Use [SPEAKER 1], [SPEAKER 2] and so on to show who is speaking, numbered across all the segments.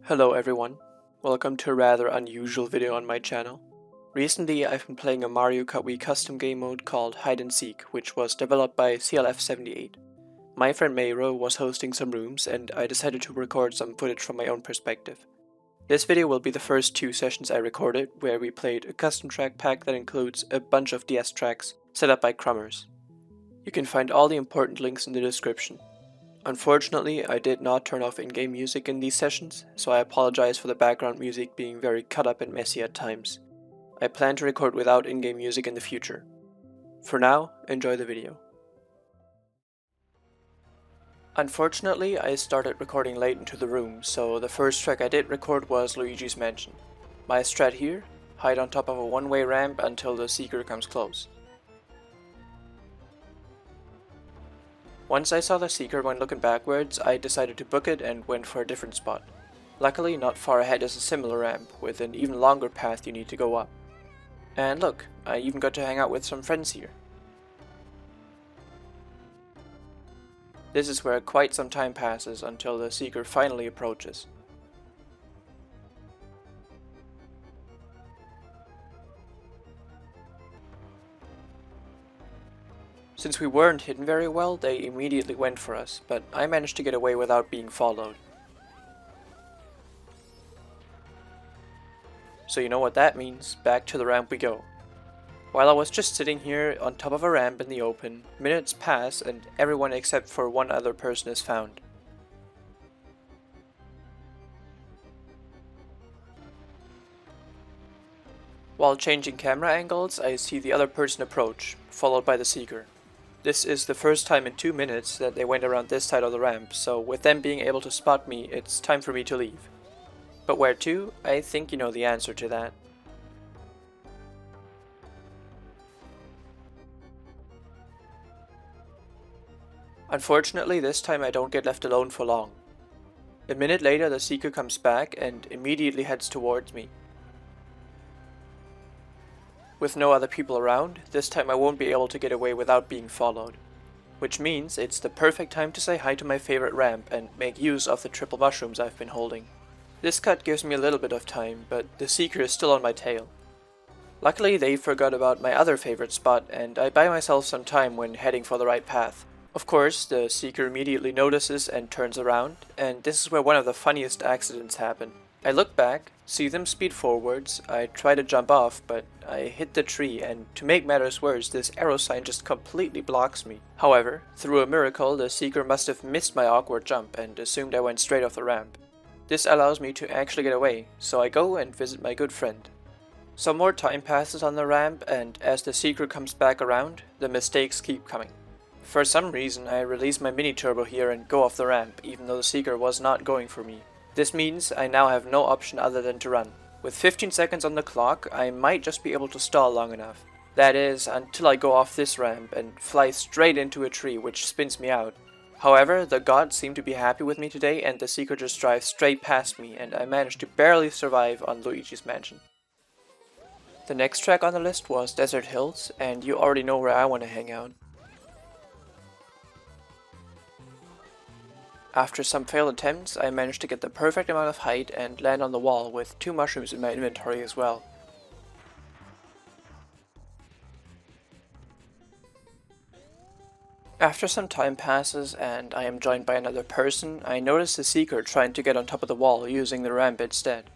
[SPEAKER 1] Hello everyone, welcome to a rather unusual video on my channel. Recently I've been playing a Mario Wii custom game mode called Hide and Seek, which was developed by CLF78. My friend Mayro was hosting some rooms and I decided to record some footage from my own perspective. This video will be the first two sessions I recorded, where we played a custom track pack that includes a bunch of DS tracks set up by Crummers. You can find all the important links in the description. Unfortunately, I did not turn off in-game music in these sessions, so I apologize for the background music being very cut up and messy at times. I plan to record without in-game music in the future. For now, enjoy the video. Unfortunately, I started recording late into the room, so the first track I did record was Luigis Mansion. My strat here: hide on top of a one-way ramp until the seeker comes close. Once I saw the seeker when looking backwards, I decided to book it and went for a different spot. Luckily, not far ahead is a similar ramp, with an even longer path you need to go up. And look, I even got to hang out with some friends here. This is where quite some time passes until the seeker finally approaches. Since we weren't hidden very well, they immediately went for us, but I managed to get away without being followed. So you know what that means, back to the ramp we go. While I was just sitting here on top of a ramp in the open, minutes pass and everyone except for one other person is found. While changing camera angles, I see the other person approach, followed by the seeker. This is the first time in 2 minutes that they went around this side of the ramp, so with them being able to spot me, it's time for me to leave. But where to? I think you know the answer to that. Unfortunately, this time I don't get left alone for long. A minute later, the seeker comes back and immediately heads towards me. With no other people around, this time I won't be able to get away without being followed. Which means it's the perfect time to say hi to my favorite ramp and make use of the triple mushrooms I've been holding. This cut gives me a little bit of time, but the seeker is still on my tail. Luckily they forgot about my other favorite spot and I buy myself some time when heading for the right path. Of course, the seeker immediately notices and turns around, and this is where one of the funniest accidents happen. I look back, see them speed forwards, I try to jump off, but I hit the tree, and to make matters worse, this arrow sign just completely blocks me. However, through a miracle, the seeker must have missed my awkward jump and assumed I went straight off the ramp. This allows me to actually get away, so I go and visit my good friend. Some more time passes on the ramp, and as the seeker comes back around, the mistakes keep coming. For some reason, I release my mini turbo here and go off the ramp, even though the seeker was not going for me. This means I now have no option other than to run. With 15 seconds on the clock, I might just be able to stall long enough. That is, until I go off this ramp and fly straight into a tree, which spins me out. However, the gods seem to be happy with me today, and the seeker just drives straight past me, and I managed to barely survive on Luigi's Mansion. The next track on the list was Desert Hills, and you already know where I want to hang out. After some failed attempts, I managed to get the perfect amount of height and land on the wall with 2 mushrooms in my inventory as well. After some time passes and I am joined by another person, I notice the seeker trying to get on top of the wall using the ramp instead.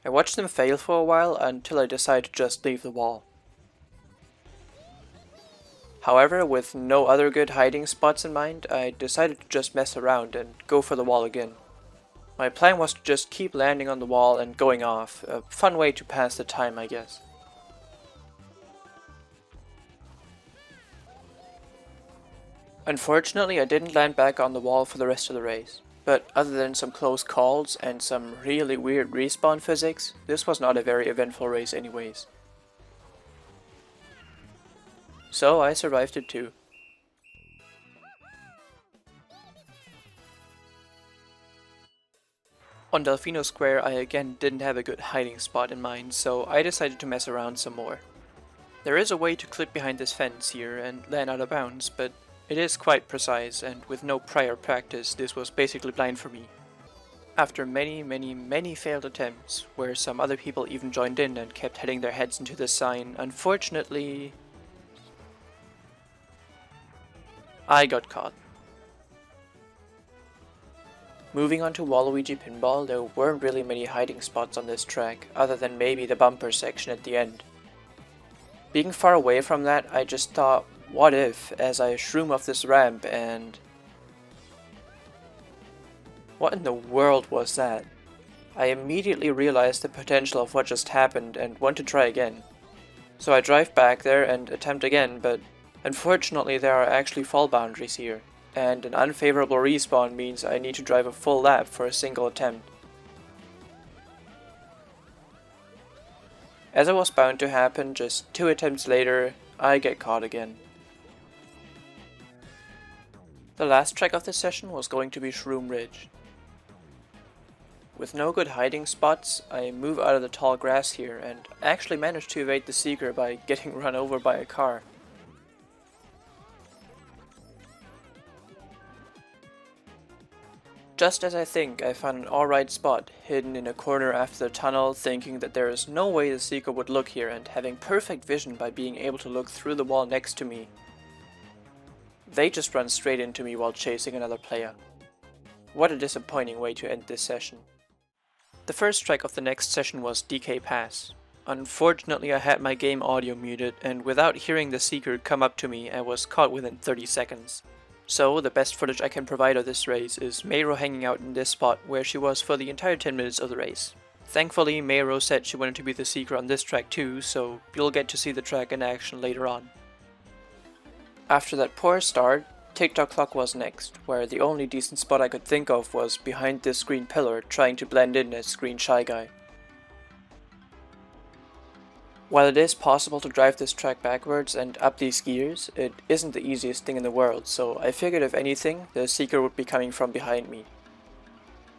[SPEAKER 1] I watched them fail for a while until I decided to just leave the wall. However, with no other good hiding spots in mind, I decided to just mess around and go for the wall again. My plan was to just keep landing on the wall and going off, a fun way to pass the time, I guess. Unfortunately, I didn't land back on the wall for the rest of the race. But other than some close calls and some really weird respawn physics, this was not a very eventful race anyways. So I survived it too. On Delfino Square I again didn't have a good hiding spot in mind, so I decided to mess around some more. There is a way to clip behind this fence here and land out of bounds, but it is quite precise, and with no prior practice this was basically blind for me. After many failed attempts, where some other people even joined in and kept heading their heads into the sign, unfortunately I got caught. Moving on to Waluigi Pinball, there weren't really many hiding spots on this track, other than maybe the bumper section at the end. Being far away from that, I just thought, what if, as I shroom off this ramp and... What in the world was that? I immediately realized the potential of what just happened and want to try again. So I drive back there and attempt again, but unfortunately there are actually fall boundaries here, and an unfavorable respawn means I need to drive a full lap for a single attempt. As it was bound to happen, just 2 attempts later, I get caught again. The last track of this session was going to be Shroom Ridge. With no good hiding spots, I move out of the tall grass here and actually manage to evade the seeker by getting run over by a car. Just as I think, I found an alright spot, hidden in a corner after the tunnel, thinking that there is no way the seeker would look here, and having perfect vision by being able to look through the wall next to me. They just run straight into me while chasing another player. What a disappointing way to end this session. The first track of the next session was DK Pass. Unfortunately I had my game audio muted, and without hearing the seeker come up to me, I was caught within 30 seconds. So the best footage I can provide of this race is Mayro hanging out in this spot where she was for the entire 10 minutes of the race. Thankfully Mayro said she wanted to be the seeker on this track too, so you'll get to see the track in action later on. After that poor start, TikTok Clock was next, where the only decent spot I could think of was behind this green pillar, trying to blend in as Green Shy Guy. While it is possible to drive this track backwards and up these gears, it isn't the easiest thing in the world, so I figured if anything, the seeker would be coming from behind me.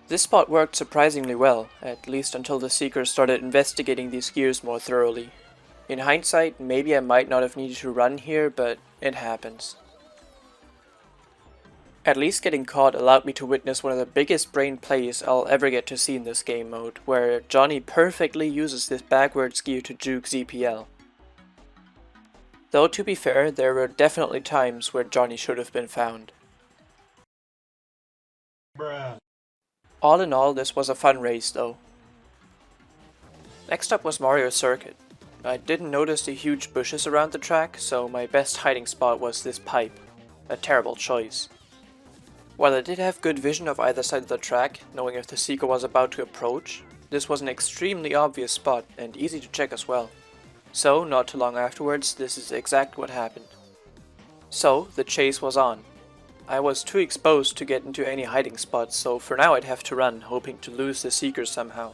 [SPEAKER 1] This spot worked surprisingly well, at least until the seeker started investigating these gears more thoroughly. In hindsight, maybe I might not have needed to run here, but it happens. At least getting caught allowed me to witness one of the biggest brain plays I'll ever get to see in this game mode, where Johnny perfectly uses this backwards gear to juke ZPL. Though to be fair, there were definitely times where Johnny should have been found. Bruh. All in all, this was a fun race though. Next up was Mario Circuit. I didn't notice the huge bushes around the track, so my best hiding spot was this pipe. A terrible choice. While I did have good vision of either side of the track, knowing if the seeker was about to approach, this was an extremely obvious spot and easy to check as well. So, not too long afterwards, this is exactly what happened. So, the chase was on. I was too exposed to get into any hiding spots, so for now I'd have to run, hoping to lose the seeker somehow.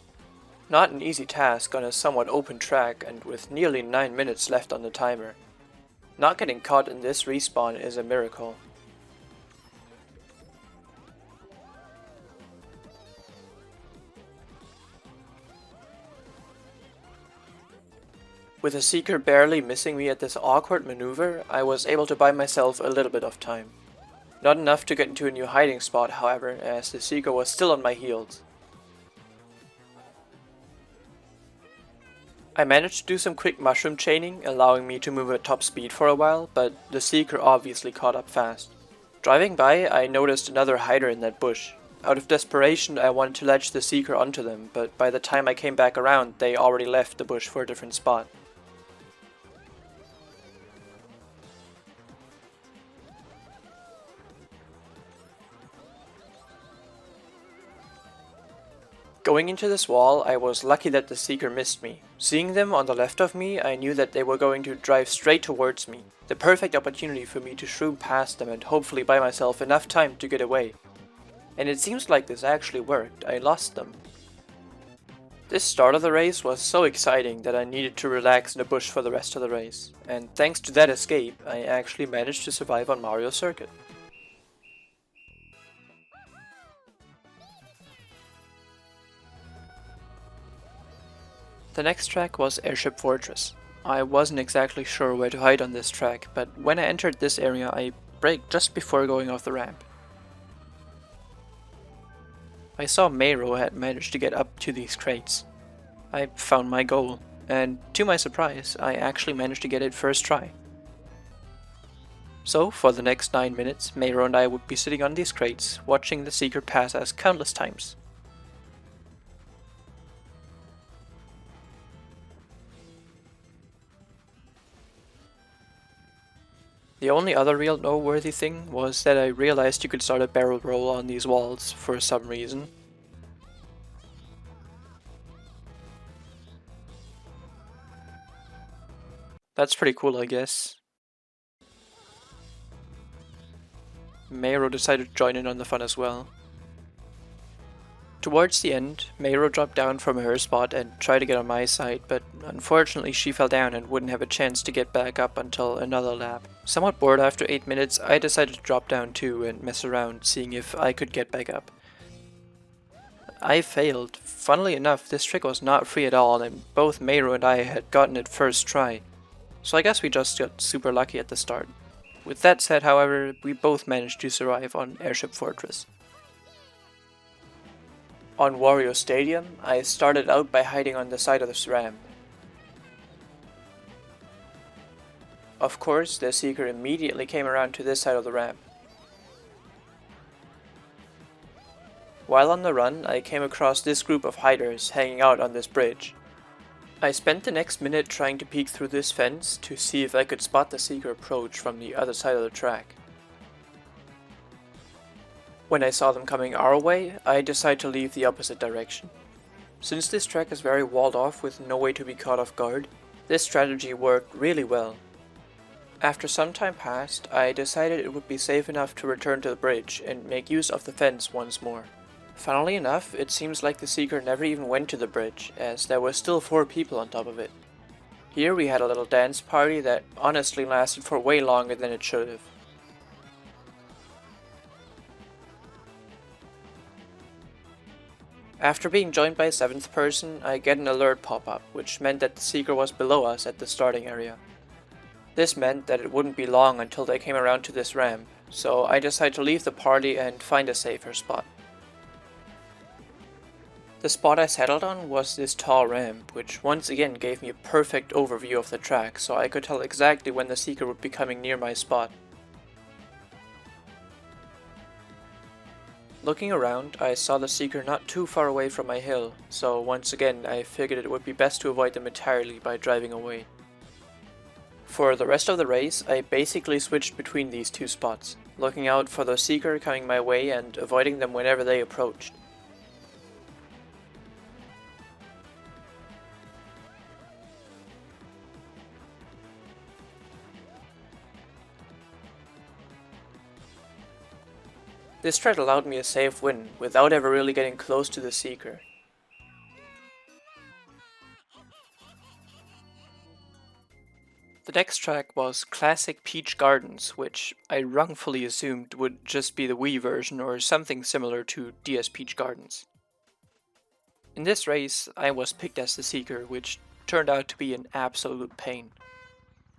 [SPEAKER 1] Not an easy task on a somewhat open track and with nearly 9 minutes left on the timer. Not getting caught in this respawn is a miracle. With the seeker barely missing me at this awkward maneuver, I was able to buy myself a little bit of time. Not enough to get into a new hiding spot, however, as the seeker was still on my heels. I managed to do some quick mushroom chaining, allowing me to move at top speed for a while, but the seeker obviously caught up fast. Driving by, I noticed another hider in that bush. Out of desperation, I wanted to ledge the seeker onto them, but by the time I came back around, they already left the bush for a different spot. Going into this wall, I was lucky that the seeker missed me. Seeing them on the left of me, I knew that they were going to drive straight towards me. The perfect opportunity for me to shroom past them and hopefully buy myself enough time to get away. And it seems like this actually worked. I lost them. This start of the race was so exciting that I needed to relax in the bush for the rest of the race. And thanks to that escape, I actually managed to survive on Mario Circuit. The next track was Airship Fortress. I wasn't exactly sure where to hide on this track, but when I entered this area I braked just before going off the ramp. I saw Mayro had managed to get up to these crates. I found my goal, and to my surprise, I actually managed to get it first try. So, for the next 9 minutes, Mayro and I would be sitting on these crates, watching the Seeker pass us countless times. The only other real noteworthy thing was that I realized you could start a barrel roll on these walls for some reason. That's pretty cool, I guess. Mayro decided to join in on the fun as well. Towards the end, Mayro dropped down from her spot and tried to get on my side, but unfortunately she fell down and wouldn't have a chance to get back up until another lap. Somewhat bored after 8 minutes, I decided to drop down too and mess around, seeing if I could get back up. I failed. Funnily enough, this trick was not free at all, and both Mayro and I had gotten it first try, so I guess we just got super lucky at the start. With that said, however, we both managed to survive on Airship Fortress. On Wario Stadium, I started out by hiding on the side of this ramp. Of course, the Seeker immediately came around to this side of the ramp. While on the run, I came across this group of hiders hanging out on this bridge. I spent the next minute trying to peek through this fence to see if I could spot the Seeker approach from the other side of the track. When I saw them coming our way, I decided to leave the opposite direction. Since this track is very walled off with no way to be caught off guard, this strategy worked really well. After some time passed, I decided it would be safe enough to return to the bridge and make use of the fence once more. Funnily enough, it seems like the Seeker never even went to the bridge, as there were still 4 people on top of it. Here we had a little dance party that honestly lasted for way longer than it should have. After being joined by a 7th person, I get an alert pop-up, which meant that the Seeker was below us at the starting area. This meant that it wouldn't be long until they came around to this ramp, so I decided to leave the party and find a safer spot. The spot I settled on was this tall ramp, which once again gave me a perfect overview of the track, so I could tell exactly when the Seeker would be coming near my spot. Looking around, I saw the Seeker not too far away from my hill, so once again I figured it would be best to avoid them entirely by driving away. For the rest of the race, I basically switched between these two spots, looking out for the Seeker coming my way and avoiding them whenever they approached. This strat allowed me a safe win, without ever really getting close to the Seeker. The next track was Classic Peach Gardens, which I wrongfully assumed would just be the Wii version or something similar to DS Peach Gardens. In this race, I was picked as the Seeker, which turned out to be an absolute pain.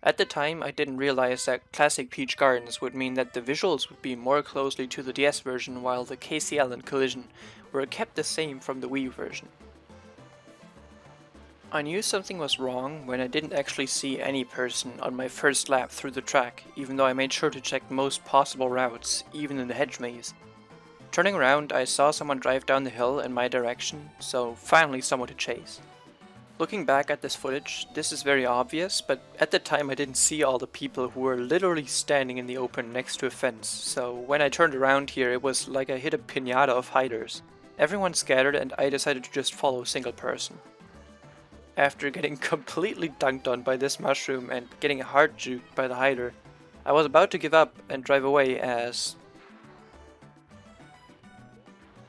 [SPEAKER 1] At the time, I didn't realize that Classic Peach Gardens would mean that the visuals would be more closely to the DS version while the KCL and collision were kept the same from the Wii version. I knew something was wrong when I didn't actually see any person on my first lap through the track, even though I made sure to check most possible routes, even in the hedge maze. Turning around, I saw someone drive down the hill in my direction, so finally someone to chase. Looking back at this footage, this is very obvious, but at the time I didn't see all the people who were literally standing in the open next to a fence, so when I turned around here it was like I hit a piñata of hiders. Everyone scattered and I decided to just follow a single person. After getting completely dunked on by this mushroom and getting heart juked by the hider, I was about to give up and drive away as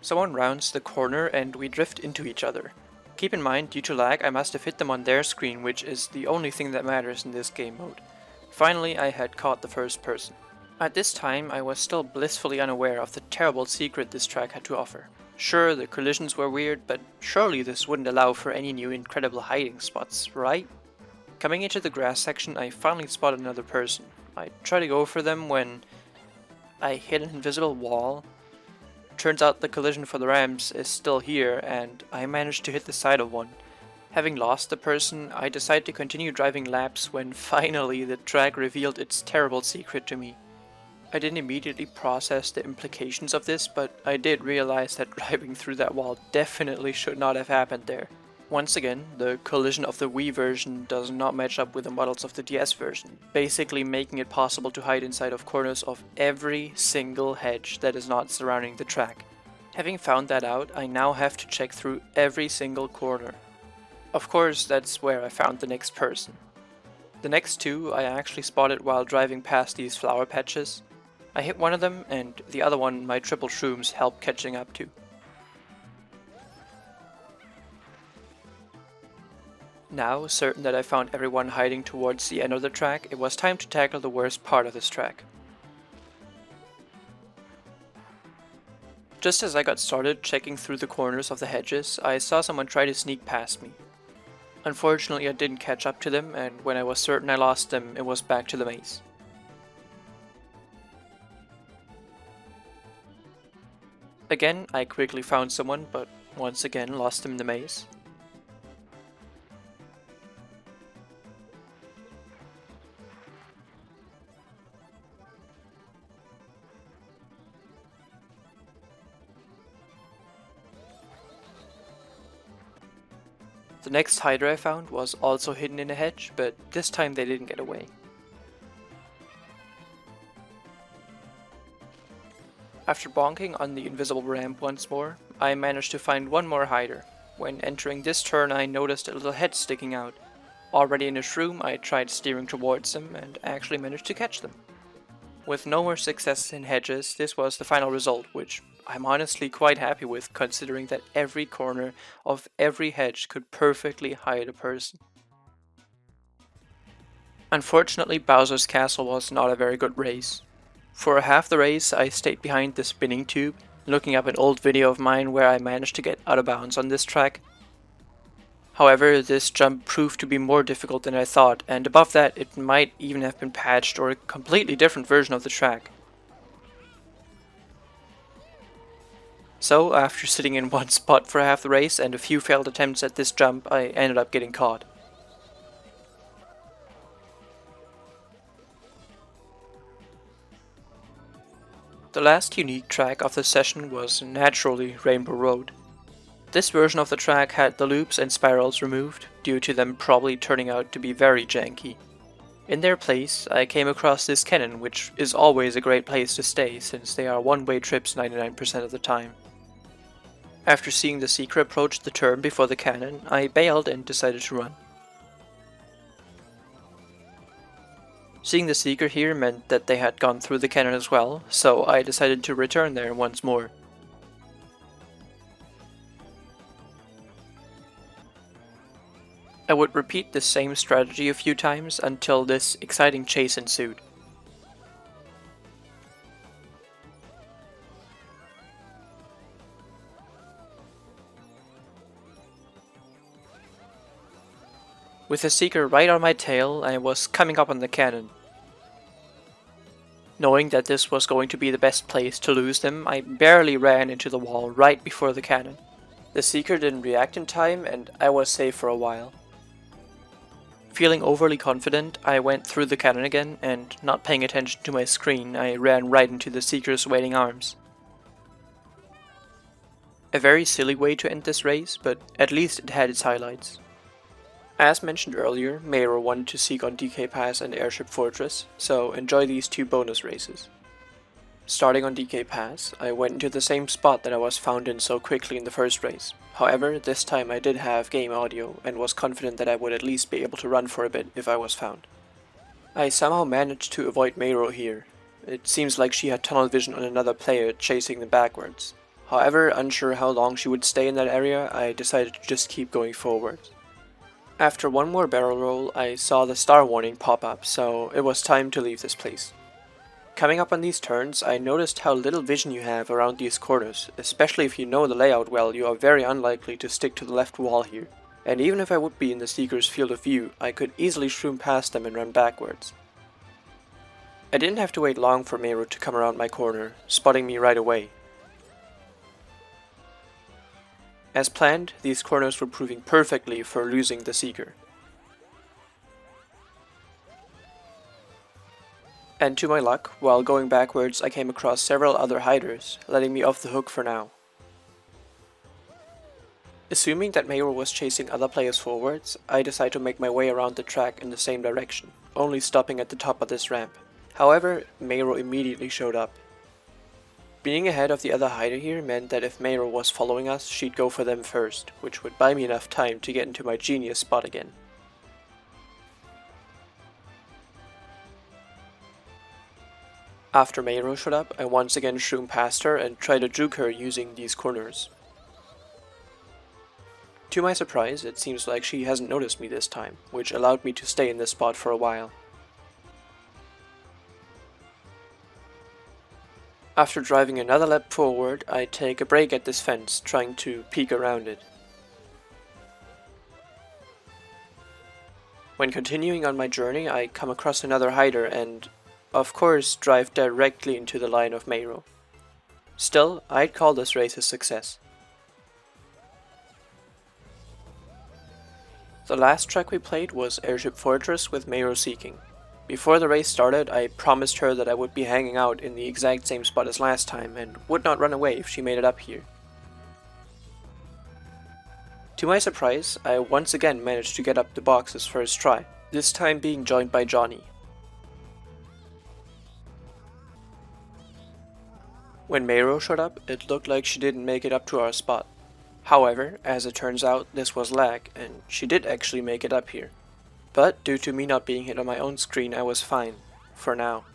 [SPEAKER 1] someone rounds the corner and we drift into each other. Keep in mind, due to lag, I must have hit them on their screen, which is the only thing that matters in this game mode. Finally, I had caught the first person. At this time, I was still blissfully unaware of the terrible secret this track had to offer. Sure, the collisions were weird, but surely this wouldn't allow for any new incredible hiding spots, right? Coming into the grass section, I finally spotted another person. I tried to go for them when I hit an invisible wall. Turns out the collision for the ramps is still here, and I managed to hit the side of one. Having lost the person, I decided to continue driving laps when finally the track revealed its terrible secret to me. I didn't immediately process the implications of this, but I did realize that driving through that wall definitely should not have happened there. Once again, the collision of the Wii version does not match up with the models of the DS version, basically making it possible to hide inside of corners of every single hedge that is not surrounding the track. Having found that out, I now have to check through every single corner. Of course, that's where I found the next person. The next two I actually spotted while driving past these flower patches. I hit one of them, and the other one my triple shrooms helped catching up to. Now, certain that I found everyone hiding towards the end of the track, it was time to tackle the worst part of this track. Just as I got started checking through the corners of the hedges, I saw someone try to sneak past me. Unfortunately, I didn't catch up to them, and when I was certain I lost them, it was back to the maze. Again, I quickly found someone, but once again lost him in the maze. The next hider I found was also hidden in a hedge, but this time they didn't get away. After bonking on the invisible ramp once more, I managed to find one more hider. When entering this turn, I noticed a little head sticking out. Already in a shroom, I tried steering towards them and actually managed to catch them. With no more success in hedges, this was the final result, which I'm honestly quite happy with, considering that every corner of every hedge could perfectly hide a person. Unfortunately, Bowser's Castle was not a very good race. For half the race, I stayed behind the spinning tube, looking up an old video of mine where I managed to get out of bounds on this track. However, this jump proved to be more difficult than I thought, and above that it might even have been patched or a completely different version of the track. So, after sitting in one spot for half the race and a few failed attempts at this jump, I ended up getting caught. The last unique track of the session was naturally Rainbow Road. This version of the track had the loops and spirals removed, due to them probably turning out to be very janky. In their place, I came across this cannon, which is always a great place to stay since they are one-way trips 99% of the time. After seeing the seeker approach the turn before the cannon, I bailed and decided to run. Seeing the seeker here meant that they had gone through the cannon as well, so I decided to return there once more. I would repeat the same strategy a few times until this exciting chase ensued. With the seeker right on my tail, I was coming up on the cannon. Knowing that this was going to be the best place to lose them, I barely ran into the wall right before the cannon. The seeker didn't react in time, and I was safe for a while. Feeling overly confident, I went through the cannon again, and not paying attention to my screen, I ran right into the seeker's waiting arms. A very silly way to end this race, but at least it had its highlights. As mentioned earlier, Mayro wanted to seek on DK Pass and Airship Fortress, so enjoy these two bonus races. Starting on DK Pass, I went into the same spot that I was found in so quickly in the first race. However, this time I did have game audio and was confident that I would at least be able to run for a bit if I was found. I somehow managed to avoid Mayro here. It seems like she had tunnel vision on another player chasing them backwards. However, unsure how long she would stay in that area, I decided to just keep going forward. After one more barrel roll, I saw the star warning pop up, so it was time to leave this place. Coming up on these turns, I noticed how little vision you have around these corners. Especially if you know the layout well, you are very unlikely to stick to the left wall here. and even if I would be in the Seeker's field of view, I could easily shroom past them and run backwards. I didn't have to wait long for Meru to come around my corner, spotting me right away. As planned, these corners were proving perfectly for losing the Seeker. And to my luck, while going backwards I came across several other hiders, letting me off the hook for now. Assuming that Meru was chasing other players forwards, I decided to make my way around the track in the same direction, only stopping at the top of this ramp. However, Meru immediately showed up. Being ahead of the other hider here meant that if Meru was following us, she'd go for them first, which would buy me enough time to get into my genius spot again. After Meru showed up, I once again shroomed past her and tried to juke her using these corners. To my surprise, it seems like she hasn't noticed me this time, which allowed me to stay in this spot for a while. After driving another lap forward, I take a break at this fence, trying to peek around it. When continuing on my journey, I come across another hider and, of course, drive directly into the line of Meru. Still, I'd call this race a success. The last track we played was Airship Fortress with Meru seeking. Before the race started, I promised her that I would be hanging out in the exact same spot as last time and would not run away if she made it up here. To my surprise, I once again managed to get up the boxes first try, this time being joined by Johnny. When Meru showed up, it looked like she didn't make it up to our spot. However, as it turns out, this was lag, and she did actually make it up here. But due to me not being hit on my own screen, I was fine, for now.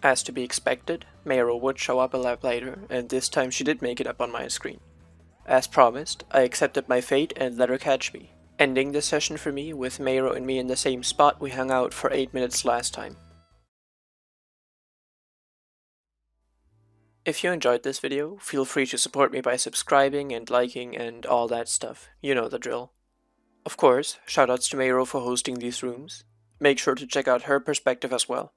[SPEAKER 1] As to be expected, Meru would show up a lap later, and this time she did make it up on my screen. As promised, I accepted my fate and let her catch me, ending the session for me with Meru and me in the same spot we hung out for 8 minutes last time. If you enjoyed this video, feel free to support me by subscribing and liking and all that stuff, you know the drill. Of course, shoutouts to Meru for hosting these rooms. Make sure to check out her perspective as well.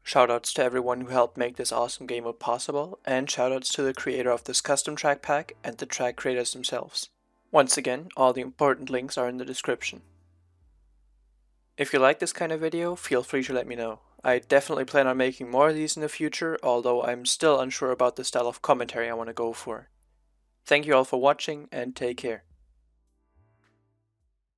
[SPEAKER 1] Shoutouts to everyone who helped make this awesome game mode possible, and shoutouts to the creator of this custom track pack and the track creators themselves. Once again, all the important links are in the description. If you like this kind of video, feel free to let me know. I definitely plan on making more of these in the future, although I'm still unsure about the style of commentary I want to go for. Thank you all for watching, and take care.